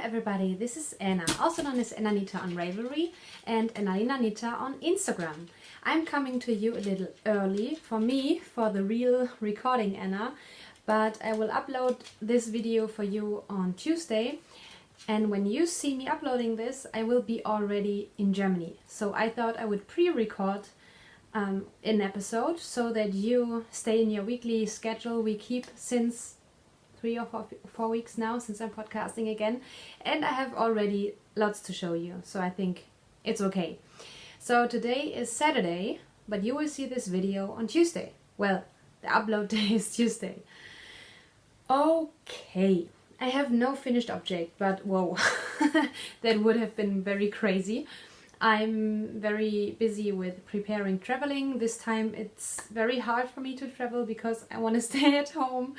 Everybody, this is Anna, also known as Ananita on Ravelry and Anita on Instagram. I'm coming to you a little early for me, for the real recording Anna, but I will upload this video for you on Tuesday, and when you see me uploading this I will be already in Germany. So I thought I would pre-record an episode so that you stay in your weekly schedule we keep since 3 or 4 weeks now since I'm podcasting again, and I have already lots to show you, so I think it's okay. So today is Saturday, but you will see this video on Tuesday. Well, the upload day is Tuesday. Okay, I have no finished object, but whoa, that would have been very crazy. I'm very busy with preparing traveling. This time it's very hard for me to travel because I want to stay at home,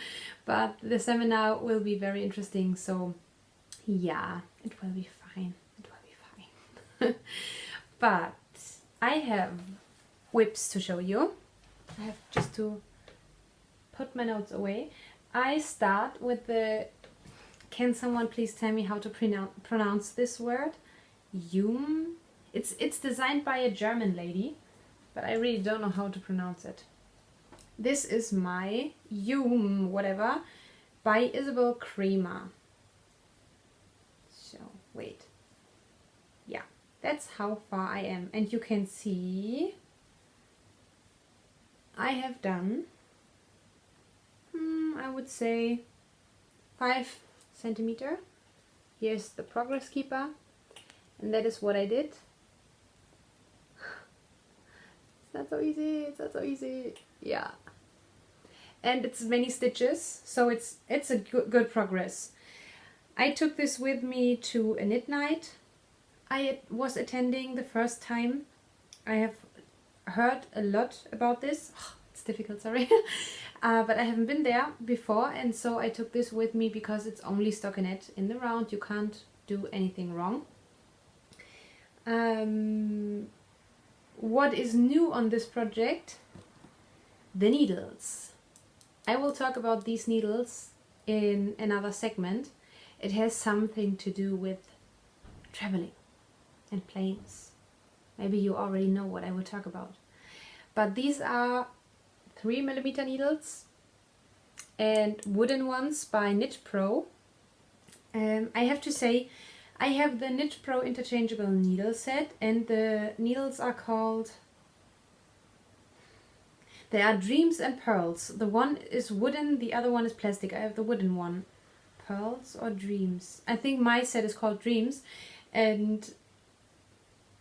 but the seminar will be very interesting, so yeah, it will be fine. It will be fine. But I have whips to show you. I have just to put my notes away. I start with the, can someone please tell me how to pronounce this word? Yum. It's designed by a German lady, but I really don't know how to pronounce it. This is my Yum whatever by Isabel Kremer. So wait, yeah, that's how far I am, and you can see I have done I would say 5 centimeter. Here's the progress keeper, and that is what I did. Not so easy, it's not so easy. Yeah, and it's many stitches, so it's a good progress. I took this with me to a knit night I was attending the first time. I have heard a lot about this. It's difficult, sorry. But I haven't been there before, and so I took this with me because it's only stockinette in the round. You can't do anything wrong. What is new on this project? The needles. I will talk about these needles in another segment. It has something to do with traveling and planes. Maybe you already know what I will talk about. But these are 3mm needles and wooden ones by Knit Pro. I have to say, I have the Knit Pro interchangeable needle set, and the needles are called, they are Dreams and Pearls. The one is wooden, the other one is plastic. I have the wooden one. Pearls or Dreams? I think my set is called Dreams, and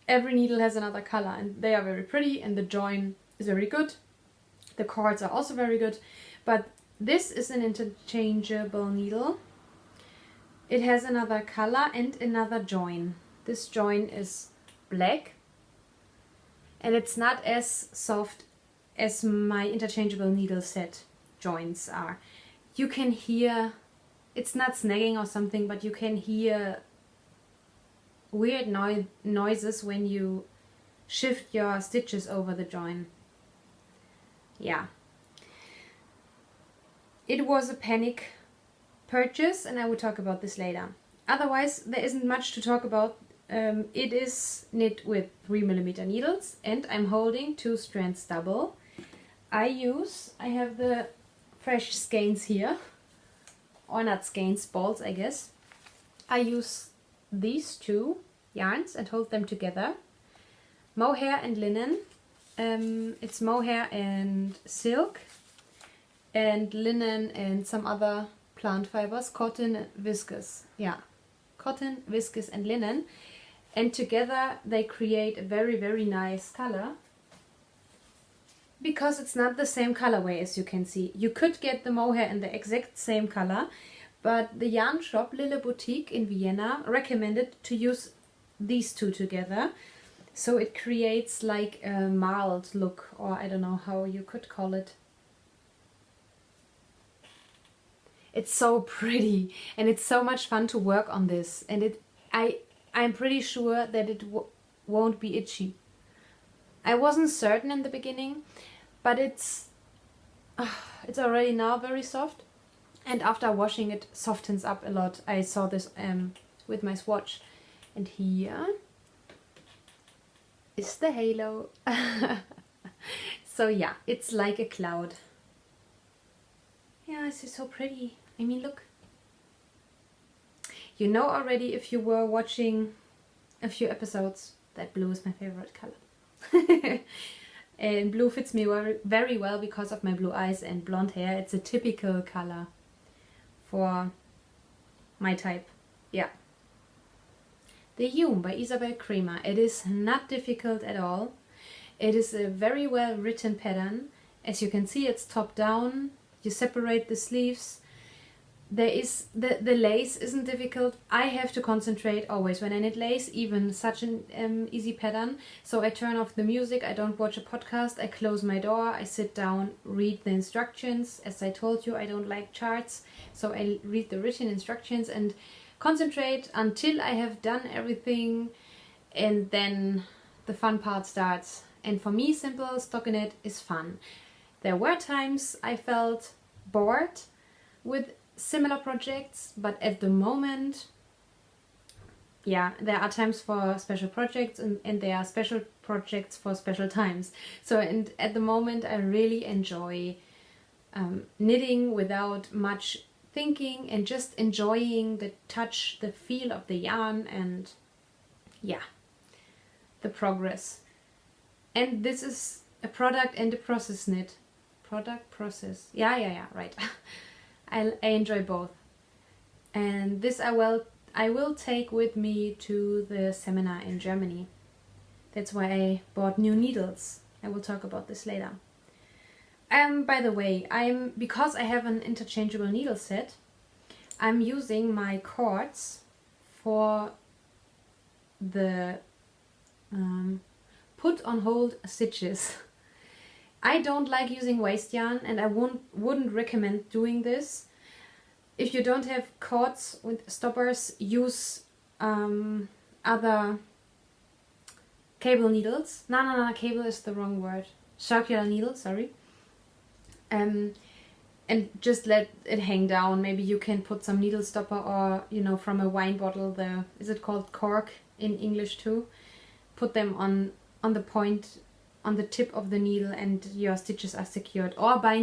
every needle has another color, and they are very pretty, and the join is very good. The cords are also very good, but this is an interchangeable needle. It has another color and another join. This join is black, and it's not as soft as my interchangeable needle set joins are. You can hear, it's not snagging or something, but you can hear weird noises when you shift your stitches over the join. Yeah. It was a panic purchase, and I will talk about this later. Otherwise, there isn't much to talk about. It is knit with 3mm needles, and I'm holding 2 strands double. I have the fresh skeins here, or not skeins, balls I guess. I use these 2 yarns and hold them together. Mohair and linen. It's mohair and silk, and linen and some other plant fibers, cotton, viscose. Yeah, cotton, viscose and linen, and together they create a very, very nice color, because it's not the same colorway as you can see. You could get the mohair in the exact same color, but the yarn shop Lille Boutique in Vienna recommended to use these 2 together, so it creates like a marled look, or I don't know how you could call it. It's so pretty, and it's so much fun to work on this, and I'm pretty sure that it won't be itchy. I wasn't certain in the beginning, but it's already now very soft, and after washing it softens up a lot. I saw this with my swatch. And here is the halo. So yeah, it's like a cloud. Yeah, this is so pretty. I mean, look. You know already, if you were watching a few episodes, that blue is my favorite color. And blue fits me very, very well because of my blue eyes and blonde hair. It's a typical color for my type. Yeah. The Hume by Isabel Kremer. It is not difficult at all. It is a very well written pattern. As you can see, it's top down. You separate the sleeves. There is the lace isn't difficult. I have to concentrate always when I knit lace, even such an easy pattern. So I turn off the music, I don't watch a podcast, I close my door, I sit down, read the instructions. As I told you, I don't like charts, so I read the written instructions and concentrate until I have done everything, and then the fun part starts. And for me, simple stockinette is fun. There were times I felt bored with similar projects, but at the moment, yeah, there are times for special projects and there are special projects for special times. So, and at the moment I really enjoy knitting without much thinking and just enjoying the touch, the feel of the yarn, and yeah, the progress. And this is a product and a process knit. Product, process. Yeah, right. I enjoy both, and this I will take with me to the seminar in Germany. That's why I bought new needles. I will talk about this later. By the way, because I have an interchangeable needle set, I'm using my cords for the put on hold stitches. I don't like using waste yarn, and I wouldn't recommend doing this. If you don't have cords with stoppers, use other cable needles. No, cable is the wrong word. Circular needle, sorry. And just let it hang down. Maybe you can put some needle stopper, or from a wine bottle, is it called cork in English too? Put them on the point, on the tip of the needle, and your stitches are secured. Or buy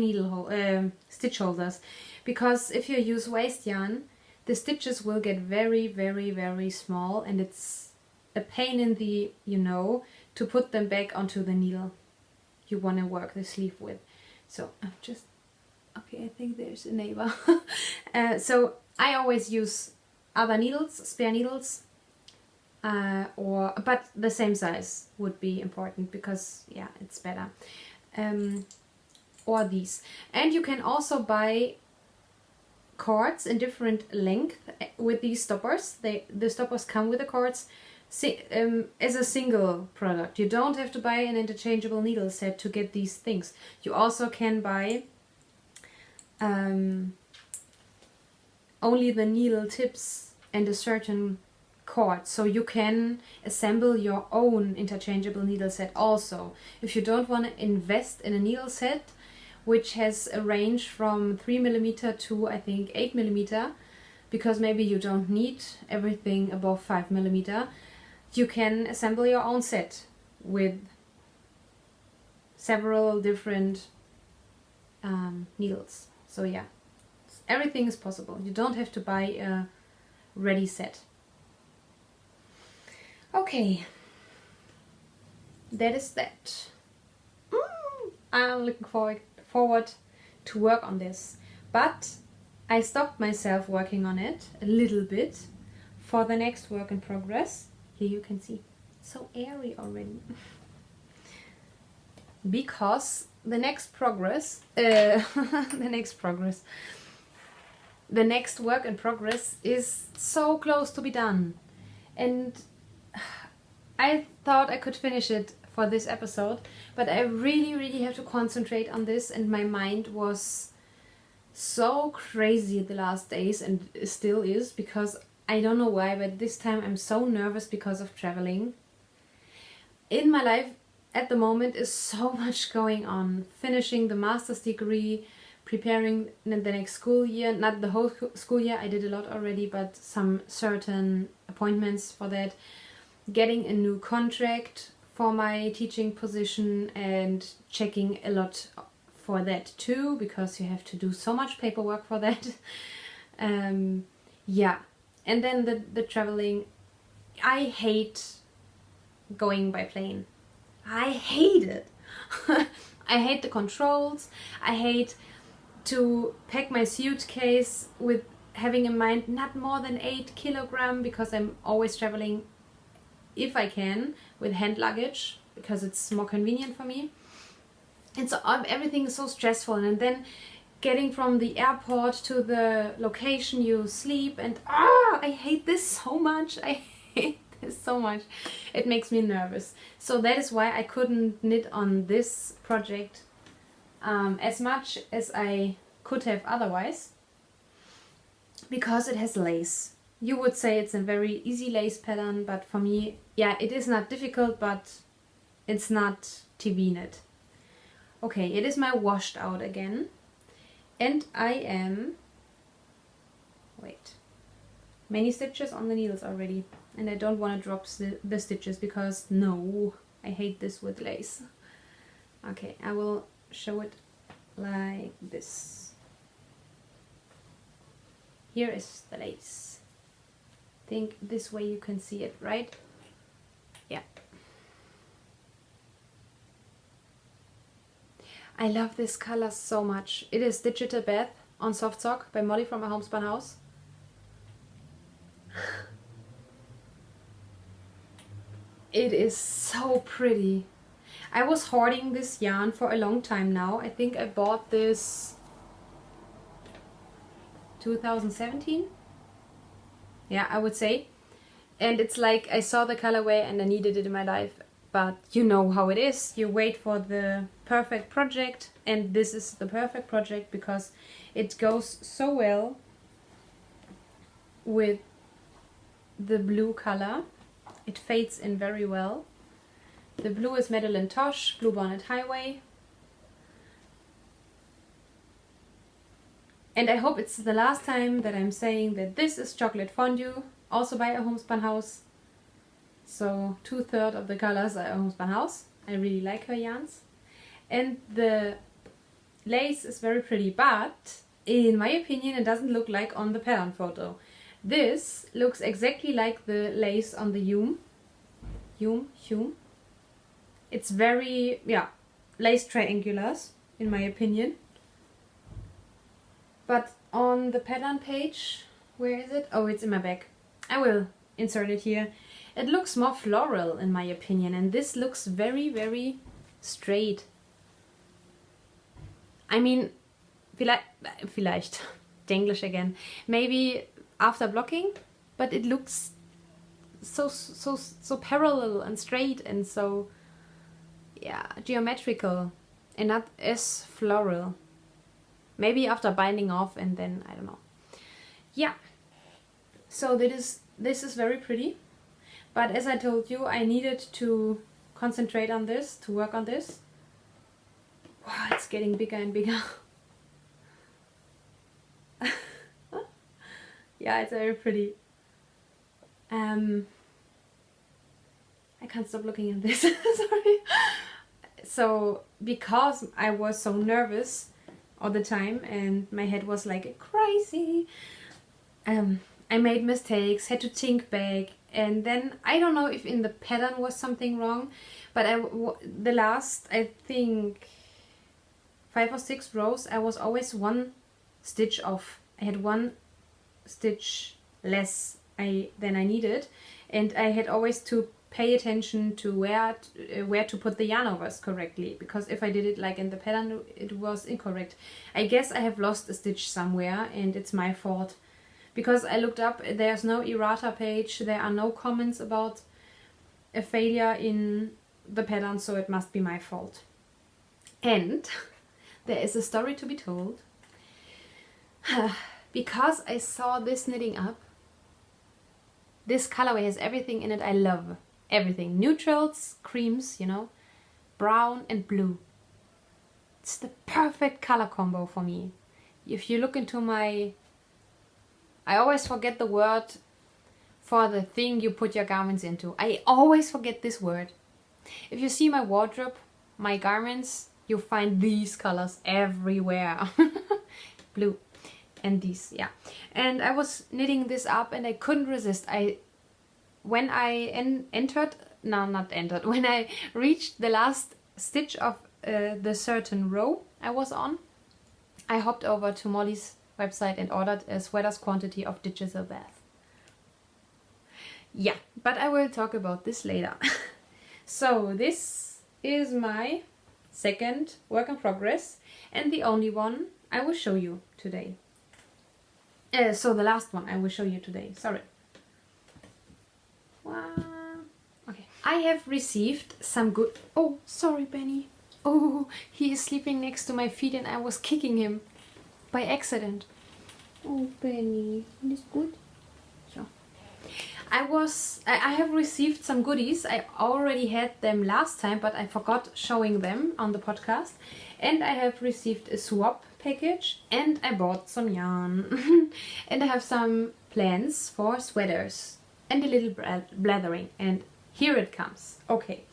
stitch holders, because if you use waste yarn, the stitches will get very, very, very small, and it's a pain in the to put them back onto the needle you want to work the sleeve with. So I'm just okay, I think there's a neighbor. So I always use other needles, spare needles, but the same size would be important, because yeah, it's better. Or these. And you can also buy cords in different length with these stoppers. The stoppers come with the cords as a single product. You don't have to buy an interchangeable needle set to get these things. You also can buy only the needle tips and a certain cord, so you can assemble your own interchangeable needle set also. If you don't want to invest in a needle set which has a range from 3mm to I think 8mm, because maybe you don't need everything above 5mm, you can assemble your own set with several different needles. So yeah, everything is possible. You don't have to buy a ready set. Okay, that is that. I'm looking forward to work on this, but I stopped myself working on it a little bit for the next work in progress. Here you can see, so airy already. Because the next work in progress is so close to be done, and I thought I could finish it for this episode, but I really have to concentrate on this, and my mind was so crazy the last days, and still is, because I don't know why, but this time I'm so nervous because of traveling. In my life at the moment is so much going on. Finishing the master's degree, preparing the next school year. Not the whole school year, I did a lot already, but some certain appointments for that. Getting a new contract for my teaching position and checking a lot for that too, because you have to do so much paperwork for that. Yeah, and then the traveling. I hate going by plane. I hate it. I hate the controls. I hate to pack my suitcase with having in mind not more than 8 kilograms, because I'm always traveling, if I can, with hand luggage, because it's more convenient for me. And so everything is so stressful, and then getting from the airport to the location you sleep, and I hate this so much. I hate this so much. It makes me nervous. So that is why I couldn't knit on this project as much as I could have otherwise, because it has lace. You would say it's a very easy lace pattern, but for me, yeah, it is not difficult, but it's not TV knit. Okay, it is my washed out again, and I am, wait, many stitches on the needles already, and I don't want to drop the stitches, because no, I hate this with lace. Okay, I will show it like this. Here is the lace. I think this way you can see it, right? Yeah. I love this color so much. It is Digital Bath on Soft Sock by Molly from My Homespun House. It is so pretty. I was hoarding this yarn for a long time now. I think I bought this 2017. Yeah, I would say. And it's like I saw the colorway and I needed it in my life. But you know how it is. You wait for the perfect project, and this is the perfect project because it goes so well with the blue color. It fades in very well. The blue is Madeline Tosh, Bluebonnet Highway. And I hope it's the last time that I'm saying that this is Chocolate Fondue, also by A Homespun House. So 2/3 of the colors are A Homespun House. I really like her yarns. And the lace is very pretty, but in my opinion it doesn't look like on the pattern photo. This looks exactly like the lace on the Hume. It's very, yeah, lace triangulars in my opinion. But on the pattern page, where is it? Oh, it's in my bag. I will insert it here. It looks more floral in my opinion, and this looks very, very straight. I mean, vielleicht, English again. Maybe after blocking, but it looks so parallel and straight and so, yeah, geometrical and not as floral. Maybe after binding off, and then I don't know. Yeah. So this is very pretty. But as I told you, I needed to concentrate on this, to work on this. Wow, it's getting bigger and bigger. Yeah, it's very pretty. I can't stop looking at this. Sorry. So, because I was so nervous all the time and my head was like crazy, I made mistakes, had to think back, and then I don't know if in the pattern was something wrong, but the last, I think 5 or 6 rows, I was always 1 stitch off. I had 1 stitch less than I needed, and I had always to pay attention to where to put the yarn overs correctly, because if I did it like in the pattern, it was incorrect. I guess I have lost a stitch somewhere and it's my fault, because I looked up, there's no errata page, there are no comments about a failure in the pattern, so it must be my fault. And there is a story to be told. Because I saw this knitting up, this colorway has everything in it I love. Everything. Neutrals, creams, you know, brown and blue. It's the perfect color combo for me. If you look into my... I always forget the word for the thing you put your garments into. I always forget this word. If you see my wardrobe, my garments, you'll find these colors everywhere. Blue. And these, yeah. And I was knitting this up and I couldn't resist. When I when I reached the last stitch of the certain row I was on, I hopped over to Molly's website and ordered a sweater's quantity of digital bath. Yeah, but I will talk about this later. So this is my second work in progress and the only one I will show you today. So the last one I will show you today, sorry. Okay. I have received some good... Oh, sorry, Benny. Oh, he is sleeping next to my feet and I was kicking him by accident. Oh, Benny, is good? So, I have received some goodies. I already had them last time, but I forgot showing them on the podcast. And I have received a swap package and I bought some yarn. And I have some plans for sweaters and a little blathering. And here it comes. Okay.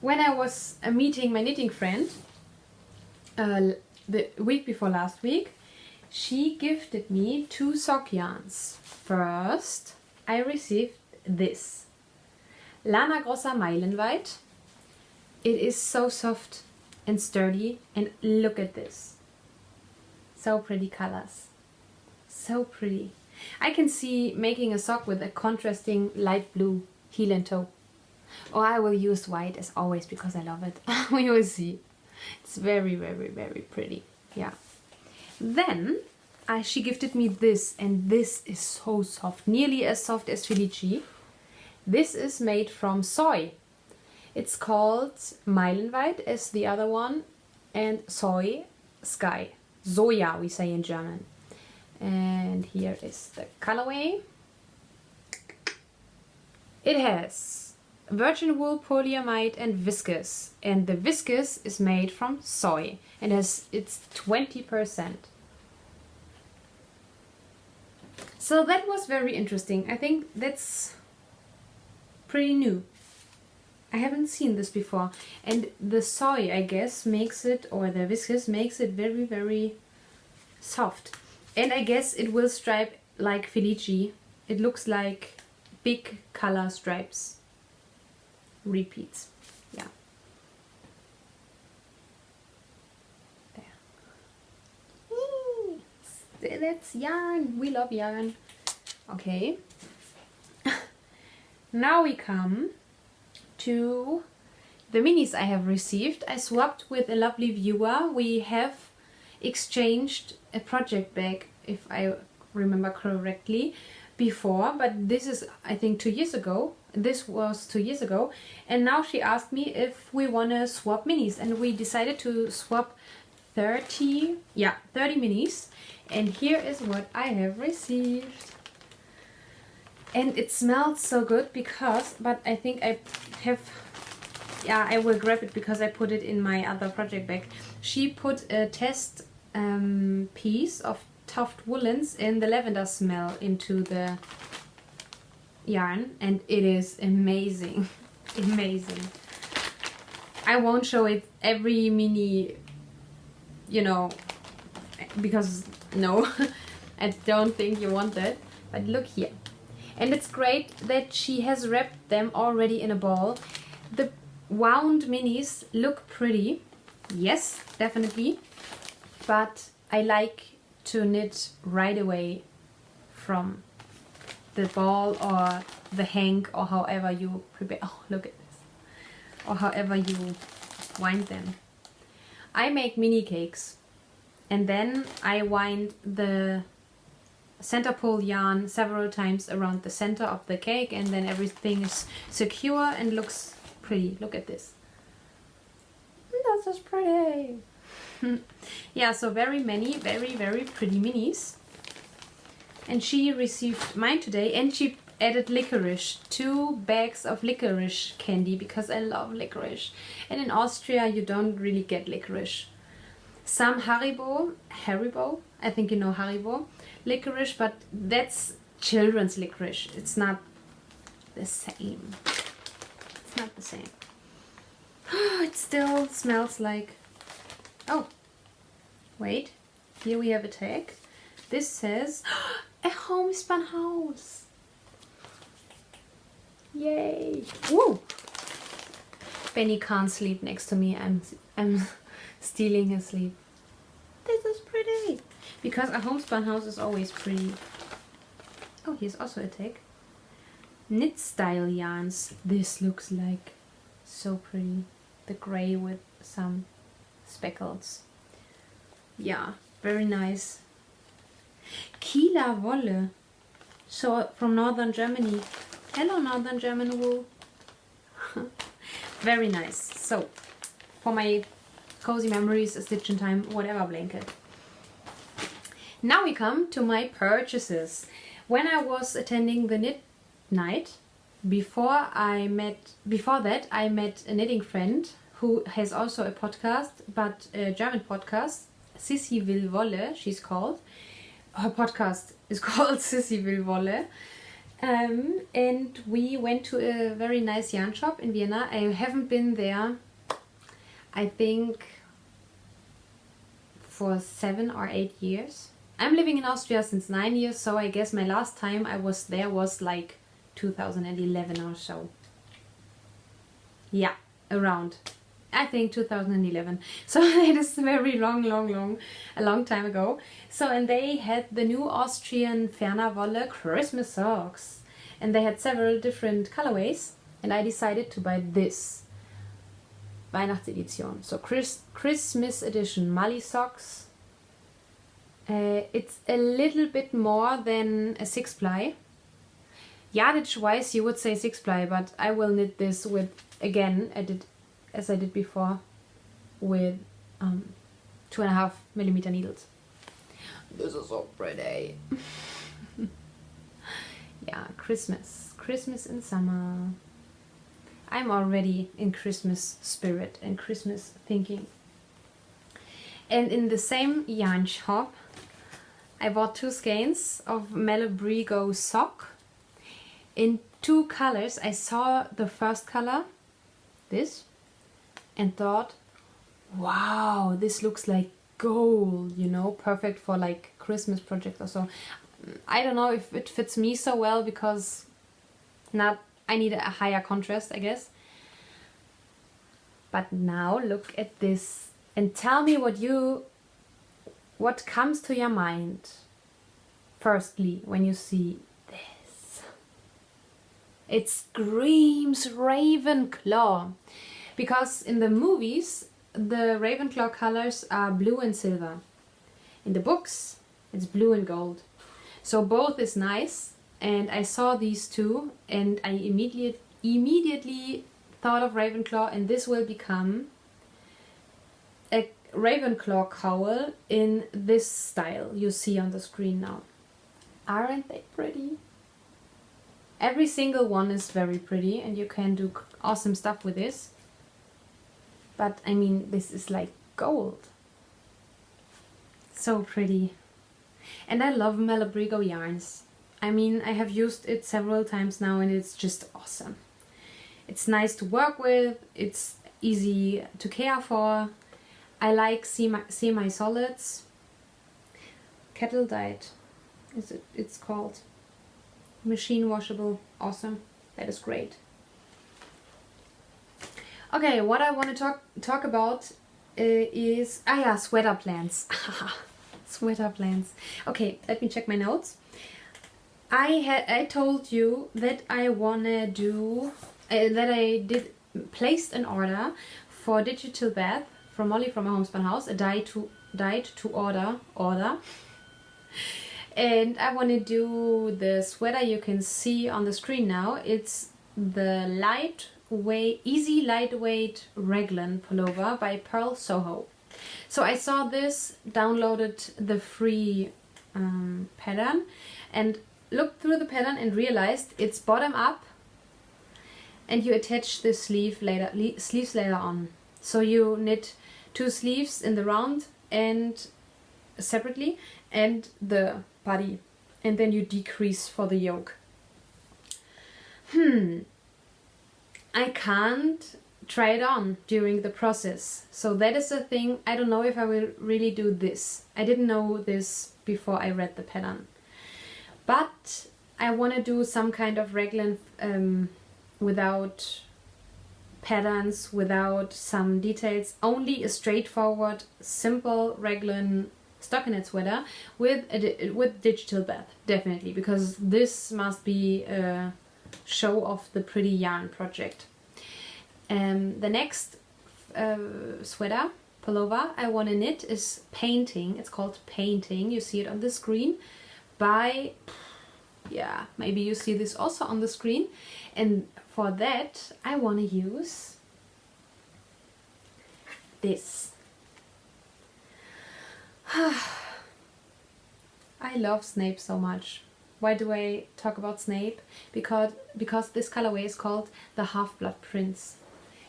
When I was meeting my knitting friend the week before last week, she gifted me 2 sock yarns. First, I received this. Lana Grossa Meilenweit. It is so soft and sturdy, and look at this. So pretty colors. So pretty. I can see making a sock with a contrasting light blue heel and toe. Or I will use white as always because I love it. We will see. It's very, very, very pretty. Yeah. Then she gifted me this, and this is so soft. Nearly as soft as Felici. This is made from soy. It's called Meilenweit as the other one, and soy sky. Soja, we say in German. And here is the colorway. It has virgin wool, polyamide and viscose. And the viscose is made from soy and it's 20%. So that was very interesting. I think that's pretty new. I haven't seen this before. And the soy, I guess, makes it, or the viscose makes it very, very soft. And I guess it will stripe like Felici. It looks like big color stripes. Repeats. Yeah. There. That's yarn. We love yarn. Okay. Now we come to the minis I have received. I swapped with a lovely viewer. We have exchanged a project bag, if I remember correctly, before, but this is, I think, 2 years ago. This was 2 years ago, and now she asked me if we want to swap minis, and we decided to swap 30 minis. And here is what I have received. And it smells so good because, but I think I have, I will grab it because I put it in my other project bag. She put a test piece of Tuft Woolens in the lavender smell into the yarn, and it is amazing. Amazing. I won't show it every mini, because no, I don't think you want that, but look here. And it's great that she has wrapped them already in a ball. The wound minis look pretty, yes, definitely, but I like to knit right away from the ball or the hank, or however you prepare. Oh, look at this. Or however you wind them. I make mini cakes, and then I wind the center pole yarn several times around the center of the cake, and then everything is secure and looks pretty. Look at this. That's just pretty. Yeah, so very many, very, very pretty minis. And she received mine today, and she added licorice, 2 bags of licorice candy, because I love licorice. And in Austria you don't really get licorice. some Haribo, I think you know Haribo licorice, but that's children's licorice. It's not the same. It's not the same. It still smells like... Oh, wait. Here we have a tag. This says a homespun house. Yay! Woo! Benny can't sleep next to me. I'm stealing his sleep. This is pretty. Because a homespun house is always pretty. Oh, here's also a tag. Knit style yarns. This looks like so pretty. The gray with some speckles. Yeah, very nice. Kieler Wolle. So from northern Germany. Hello, northern German wool. Very nice. So for my cozy memories, a stitch in time, whatever blanket. Now we come to my purchases. When I was attending the knit night, before that I met a knitting friend who has also a podcast, but a German podcast. Sissi will Wolle, she's called. Her podcast is called Sissi will Wolle. And we went to a very nice yarn shop in Vienna. I haven't been there, I think, for 7 or 8 years. I'm living in Austria since 9 years, so I guess my last time I was there was like 2011 or so. Yeah, around. I think 2011. So it is very a long time ago. So, and they had the new Austrian Ferner Wolle Christmas socks. And they had several different colorways. And I decided to buy this Weihnachtsedition. So Christmas edition Mali socks. It's a little bit more than a 6-ply. Yardage wise you would say 6-ply, but I will knit this with, again, as I did before, with 2.5 millimeter needles. This is so pretty. Yeah, Christmas in summer. I'm already in Christmas spirit and Christmas thinking. And in the same yarn shop, I bought 2 skeins of Malabrigo sock in 2 colors. I saw the first color, this, and thought, wow, this looks like gold, you know, perfect for like Christmas project or so. I don't know if it fits me so well because I need a higher contrast, I guess. But now look at this and tell me what comes to your mind firstly when you see this. It screams Ravenclaw, because in the movies the Ravenclaw colors are blue and silver. In the books it's blue and gold. So both is nice, and I saw these two and I immediately thought of Ravenclaw, and this will become a Ravenclaw cowl in this style you see on the screen now. Aren't they pretty? Every single one is very pretty and you can do awesome stuff with this. But I mean, this is like gold. So pretty. And I love Malabrigo yarns. I mean, I have used it several times now and it's just awesome. It's nice to work with, it's easy to care for. I like semi-solids. Kettle dyed, it's called. Machine washable, awesome. That is great. Okay, what I want to talk about is sweater plans. Sweater plans. Okay, let me check my notes. I told you that I wanna do placed an order for Digital Bath from Molly from a Homespun House, a dyed to order. And I want to do the sweater you can see on the screen now. It's the easy lightweight raglan pullover by Pearl Soho. So I saw this, downloaded the free pattern and looked through the pattern and realized it's bottom up and you attach the sleeves later on. So you knit 2 sleeves in the round and separately, and the body, and then you decrease for the yoke. I can't try it on during the process, so that is the thing. I don't know if I will really do this. I didn't know this before I read the pattern, but I want to do some kind of raglan without patterns, without some details, only a straightforward simple raglan stockinette sweater with digital bath, definitely, because this must be a show off the pretty yarn project. The next sweater pullover I want to knit is Painting. It's called Painting. You see it on the screen by, yeah, maybe you see this also on the screen. And for that I want to use this. I love Snape so much. Why do I talk about Snape? Because this colorway is called the Half-Blood Prince.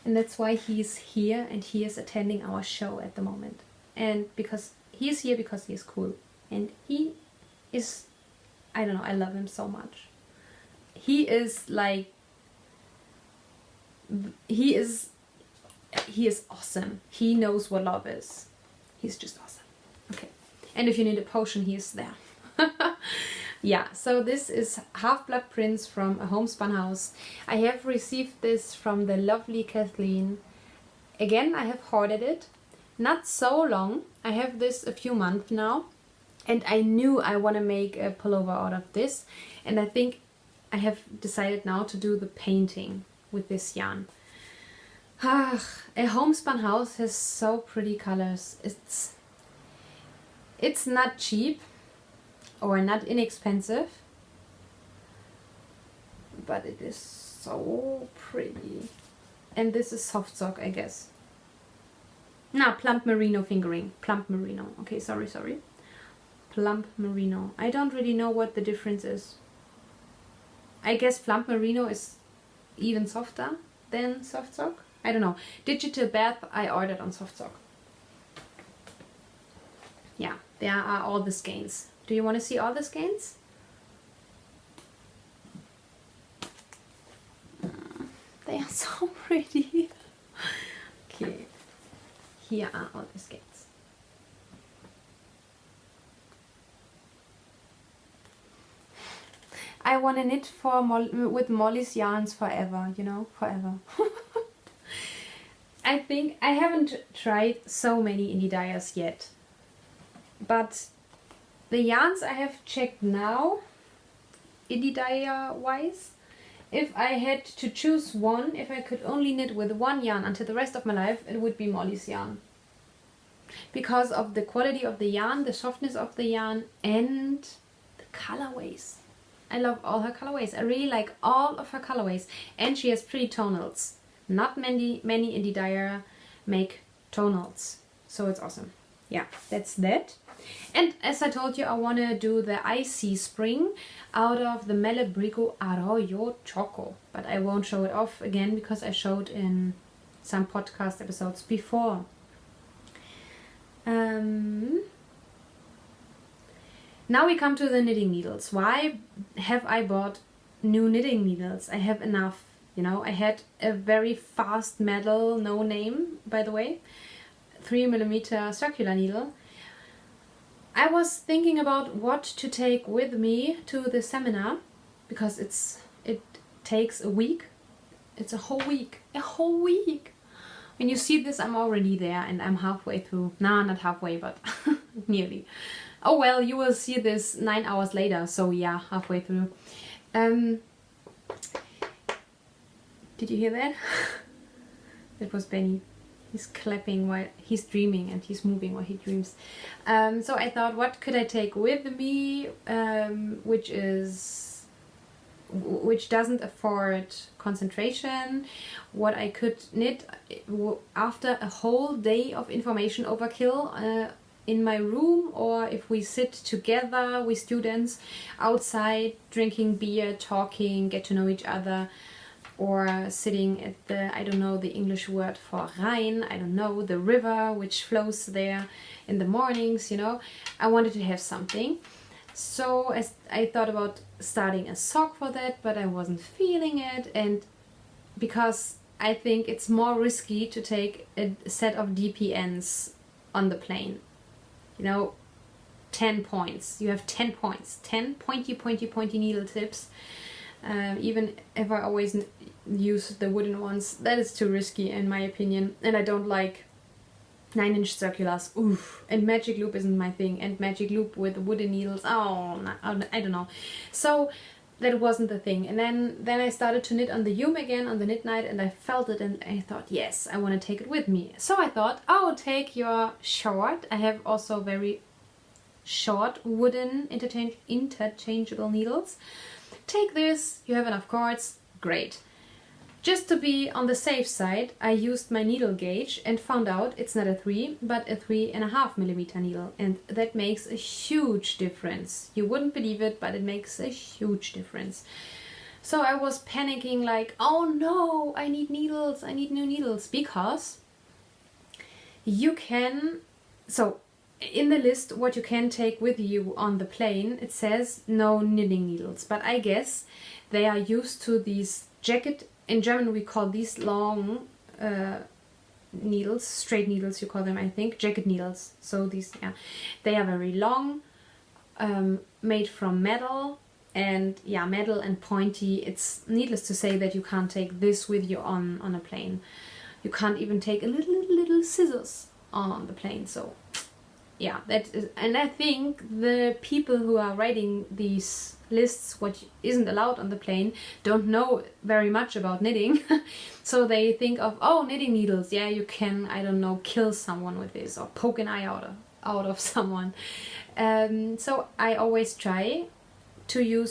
And that's why he's here, and he is attending our show at the moment. And because he's here because he is cool. And he is, I don't know, I love him so much. He is like, he is awesome. He knows what love is. He's just awesome. Okay. And if you need a potion, he is there. Yeah, so this is Half-Blood Prince from A Homespun House. I have received this from the lovely Kathleen. Again, I have hoarded it. Not so long. I have this a few months now. And I knew I want to make a pullover out of this. And I think I have decided now to do the painting with this yarn. A Homespun House has so pretty colors. It's not cheap or not inexpensive, but it is so pretty. And this is soft sock, I guess. No, plump merino fingering. Plump merino. Okay, sorry. Plump merino. I don't really know what the difference is. I guess plump merino is even softer than soft sock. I don't know. Digital bath I ordered on soft sock. Yeah, there are all the skeins. Do you want to see all the skeins? They are so pretty. Okay, here are all the skeins. I want to knit with Molly's yarns forever, you know, forever. I think I haven't tried so many indie dyers yet, but the yarns I have checked now, indie dyer wise, if I had to choose one, if I could only knit with one yarn until the rest of my life, it would be Molly's yarn. Because of the quality of the yarn, the softness of the yarn, and the colorways. I love all her colorways. I really like all of her colorways. And she has pretty tonals. Not many indie dyer make tonals. So it's awesome. Yeah, that's that. And as I told you, I want to do the Icy Spring out of the Melebrigo Arroyo Choco. But I won't show it off again because I showed in some podcast episodes before. Now we come to the knitting needles. Why have I bought new knitting needles? I have enough, you know. I had a very fast metal, no name, by the way, 3mm circular needle. I was thinking about what to take with me to the seminar, because it takes a week. It's a whole week. When you see this, I'm already there and I'm halfway through. Nah, not halfway, but nearly. Oh well, you will see this 9 hours later, so yeah, halfway through. Did you hear that? That was Benny. He's clapping while he's dreaming, and he's moving while he dreams. So I thought, what could I take with me, which doesn't afford concentration, what I could knit after a whole day of information overkill in my room, or if we sit together with students outside drinking beer, talking, get to know each other. or sitting at the, I don't know the English word for Rhein, I don't know, the river which flows there in the mornings, you know. I wanted to have something. So as I thought about starting a sock for that, but I wasn't feeling it, and because I think it's more risky to take a set of DPNs on the plane. You know, 10 points. You have 10 points. 10 pointy needle tips. Even if I always use the wooden ones, that is too risky in my opinion. And I don't like 9-inch circulars. Oof. And magic loop isn't my thing. And magic loop with wooden needles. Oh, I don't know. So that wasn't the thing. And then I started to knit on the Hume again on the knit night, and I felt it and I thought, yes, I want to take it with me. So I thought, oh, take your short. I have also very short wooden interchangeable needles. Take this, you have enough cords, great. Just to be on the safe side, I used my needle gauge and found out it's not a 3 but a 3.5 millimeter needle, and that makes a huge difference. You wouldn't believe it, but it makes a huge difference. So I was panicking like, oh no, I need needles, I need new needles, because you can, so in the list what you can take with you on the plane, it says no knitting needles, but I guess they are used to these jacket, in German we call these long needles, straight needles you call them, I think, jacket needles. So these, yeah, they are very long, made from metal, and yeah, metal and pointy. It's needless to say that you can't take this with you on a plane. You can't even take a little scissors on the plane. So yeah, that is, and I think the people who are writing these lists, what isn't allowed on the plane, don't know very much about knitting. So they think of, oh, knitting needles, yeah, you can, I don't know, kill someone with this or poke an eye out of someone. So I always try to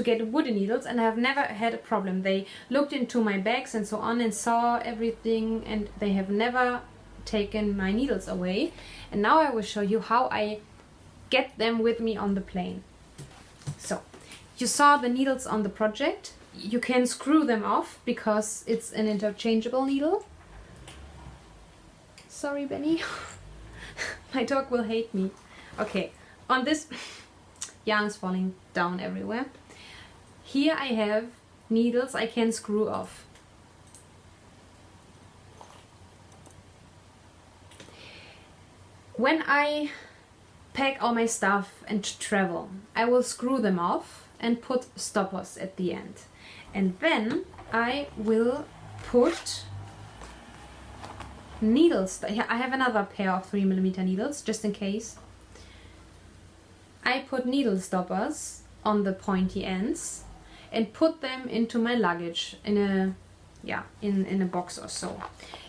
get wooden needles, and I have never had a problem. They looked into my bags and so on and saw everything, and they have never taken my needles away. And now I will show you how I get them with me on the plane. So you saw the needles on the project. You can screw them off because it's an interchangeable needle. Sorry, Benny. My dog will hate me. Okay, on this, yarn is falling down everywhere. Here I have needles I can screw off. When I pack all my stuff and travel, I will screw them off and put stoppers at the end. And then I will put needles. I have another pair of 3mm needles, just in case. I put needle stoppers on the pointy ends and put them into my luggage in a box or so.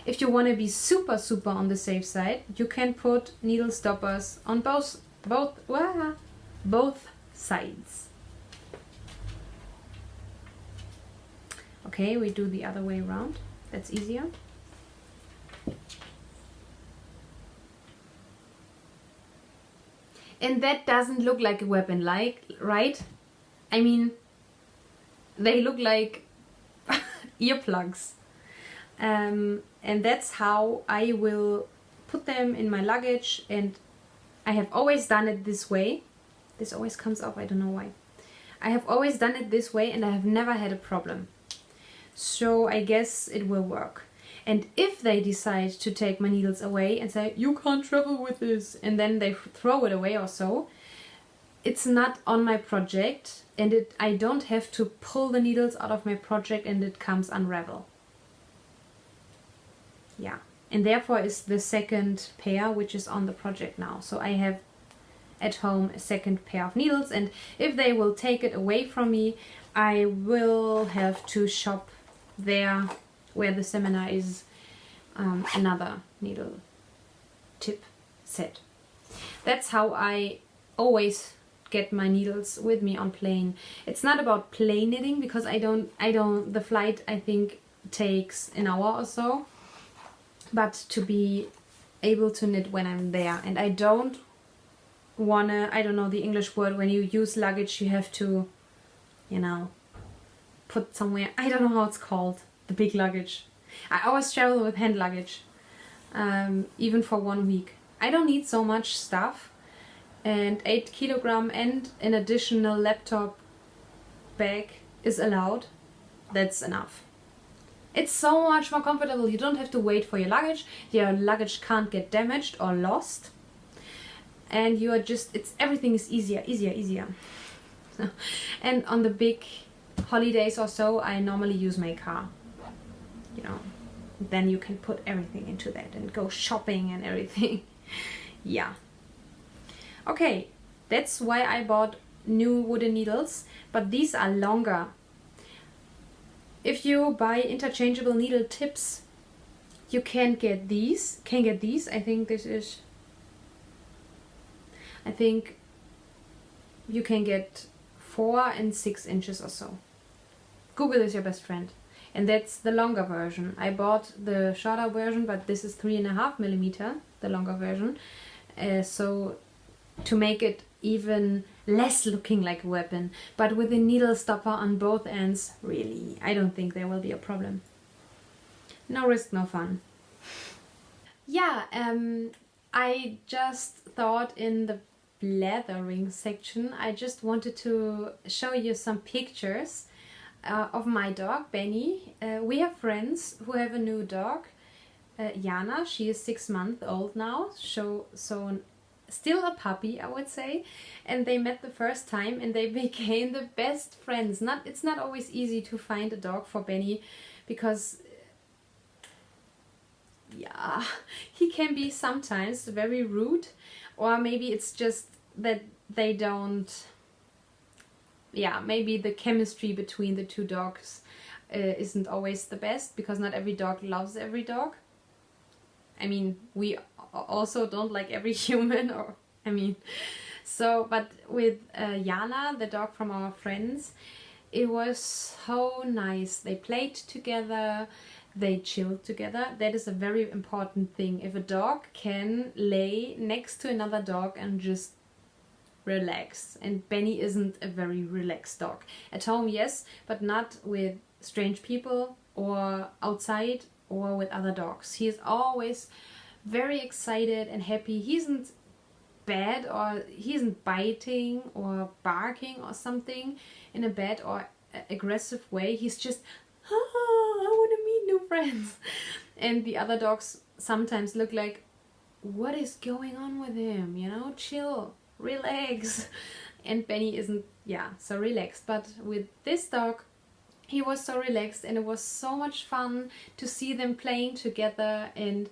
If you want to be super on the safe side, you can put needle stoppers on both sides. Okay, we do the other way around. That's easier. And that doesn't look like a weapon, right? I mean, they look like earplugs. And that's how I will put them in my luggage, and I have always done it this way. This always comes off, I don't know why. I have always done it this way and I have never had a problem. So I guess it will work. And if they decide to take my needles away and say, you can't travel with this, and then they throw it away or so, it's not on my project, and I don't have to pull the needles out of my project and it comes unravel. Yeah, and therefore is the second pair which is on the project now. So I have at home a second pair of needles, and if they will take it away from me, I will have to shop there where the seminar is, another needle tip set. That's how I always get my needles with me on plane. It's not about plane knitting, because the flight I think takes an hour or so, but to be able to knit when I'm there. And I don't wanna, I don't know the English word, when you use luggage you have to, you know, put somewhere. I don't know how it's called, the big luggage. I always travel with hand luggage, even for 1 week. I don't need so much stuff, and 8 kilogram and an additional laptop bag is allowed. That's enough. It's so much more comfortable. You don't have to wait for your luggage can't get damaged or lost, and you are just, everything is easier. And on the big holidays or so, I normally use my car, you know, then you can put everything into that and go shopping and everything. Yeah. Okay, that's why I bought new wooden needles, but these are longer. If you buy interchangeable needle tips, you can get these. I think you can get 4 and 6 inches or so. Google is your best friend. And that's the longer version. I bought the shorter version, but this is 3.5 millimeter, the longer version. So to make it even less looking like a weapon, but with a needle stopper on both ends, really, I don't think there will be a problem. No risk, no fun. Yeah, I just thought in the blathering section, I just wanted to show you some pictures of my dog, Benny. We have friends who have a new dog, Jana. She is 6 months old now, so still a puppy, I would say. And they met the first time and they became the best friends. It's not always easy to find a dog for Benny, because yeah, he can be sometimes very rude, or maybe it's just that they don't, yeah, maybe the chemistry between the two dogs isn't always the best, because not every dog loves every dog. I mean, we also don't like every human, but with Jana, the dog from our friends, it was so nice. They played together, they chilled together. That is a very important thing. If a dog can lay next to another dog and just relax. And Benny isn't a very relaxed dog. At home, yes, but not with strange people or outside or with other dogs. He is always very excited and happy. He isn't bad, or he isn't biting or barking or something in a bad or aggressive way. He's just, I want to meet new friends. And the other dogs sometimes look like, what is going on with him? You know, chill, relax. And Benny isn't, so relaxed. But with this dog, he was so relaxed, and it was so much fun to see them playing together. And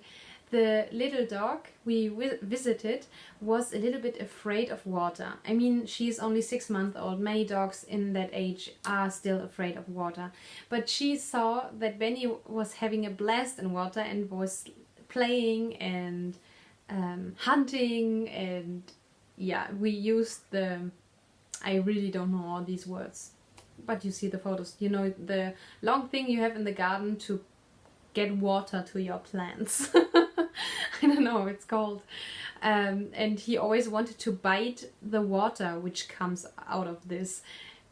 the little dog we visited was a little bit afraid of water. I mean, she's only 6 months old. Many dogs in that age are still afraid of water. But she saw that Benny was having a blast in water and was playing and hunting, and we used I really don't know all these words, but you see the photos. You know, the long thing you have in the garden to get water to your plants. I don't know what it's called. And he always wanted to bite the water which comes out of this,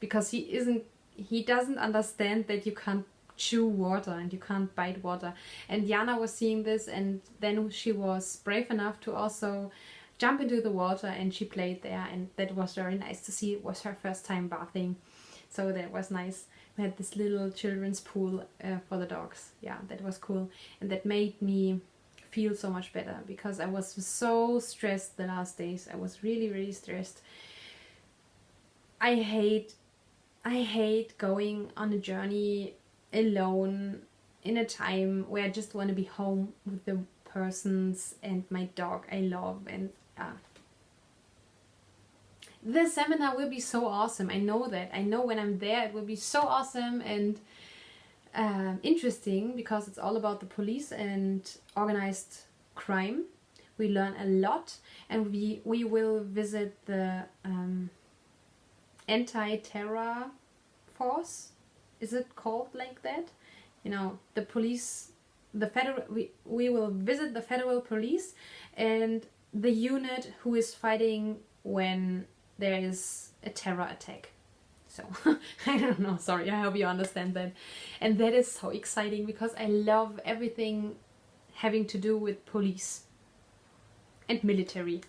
because he doesn't understand that you can't chew water and you can't bite water. And Jana was seeing this, and then she was brave enough to also jump into the water, and she played there, and that was very nice to see. It was her first time bathing, so that was nice. We had this little children's pool for the dogs. Yeah, that was cool, and that made me feel so much better, because I was so stressed the last days. I was really stressed. I hate going on a journey alone in a time where I just want to be home with the persons and my dog I love. And the seminar will be so awesome. I know that. I know when I'm there it will be so awesome and interesting, because it's all about the police and organized crime. We learn a lot, and we will visit the anti-terror force. Is it called like that? You know, the police, the federal. We will visit the federal police and the unit who is fighting when there is a terror attack. So I don't know, sorry, I hope you understand that. And that is so exciting because I love everything having to do with police and military.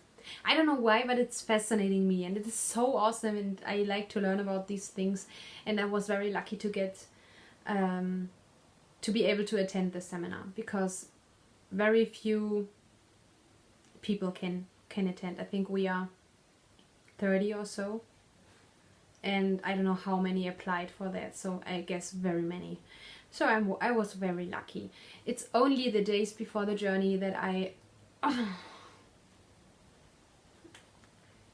I don't know why, but it's fascinating me and it is so awesome, and I like to learn about these things. And I was very lucky to get to be able to attend the seminar, because very few people can attend. I think we are 30 or so, and I don't know how many applied for that, so I guess very many. So I was very lucky. It's only the days before the journey that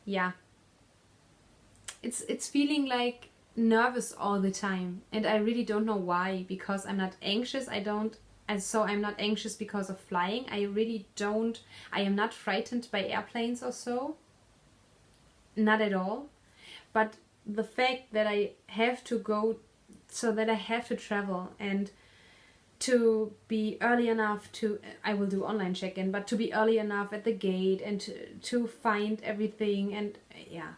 yeah, it's feeling like nervous all the time, and I really don't know why, because I'm not anxious. I'm not anxious because of flying. I am not frightened by airplanes or so, not at all. But the fact that I have to go, so that I have to travel, and to be early enough I will do online check-in, but to be early enough at the gate and to find everything, and yeah,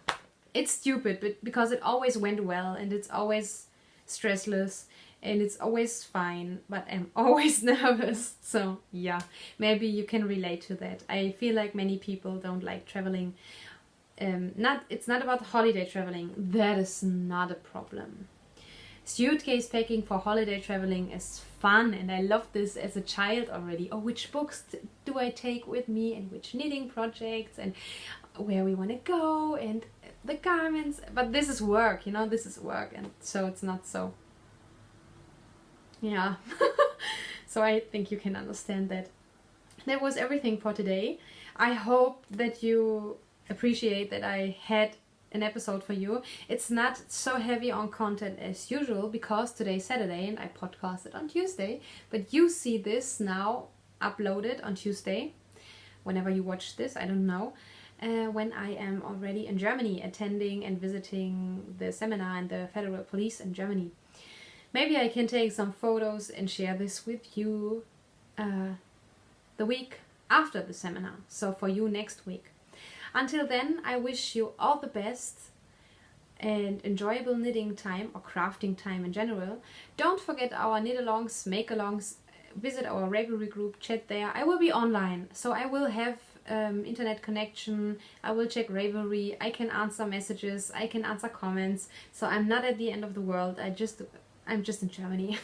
it's stupid, but because it always went well and it's always stressless and it's always fine, but I'm always nervous. So yeah, maybe you can relate to that. I feel like many people don't like traveling. It's not about holiday traveling. That is not a problem. Suitcase packing for holiday traveling is fun, and I loved this as a child already. Oh, which books do I take with me, and which knitting projects, and where we want to go, and the garments. But this is work, this is work, and so it's not so. Yeah. So I think you can understand that. That was everything for today. I hope that you appreciate that I had an episode for you. It's not so heavy on content as usual, because today's Saturday and I podcasted on Tuesday, but you see this now uploaded on Tuesday, whenever you watch this, I don't know, when I am already in Germany attending and visiting the seminar and the Federal Police in Germany. Maybe I can take some photos and share this with you the week after the seminar, so for you next week. Until then, I wish you all the best and enjoyable knitting time or crafting time in general. Don't forget our knit-alongs, make-alongs, visit our Ravelry group, chat there. I will be online, so I will have internet connection, I will check Ravelry, I can answer messages, I can answer comments, so I'm not at the end of the world. I'm just in Germany,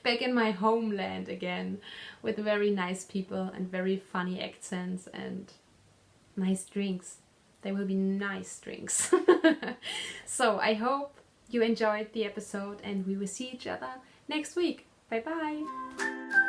back in my homeland again, with very nice people and very funny accents and nice drinks. They will be nice drinks. So I hope you enjoyed the episode, and we will see each other next week. Bye bye.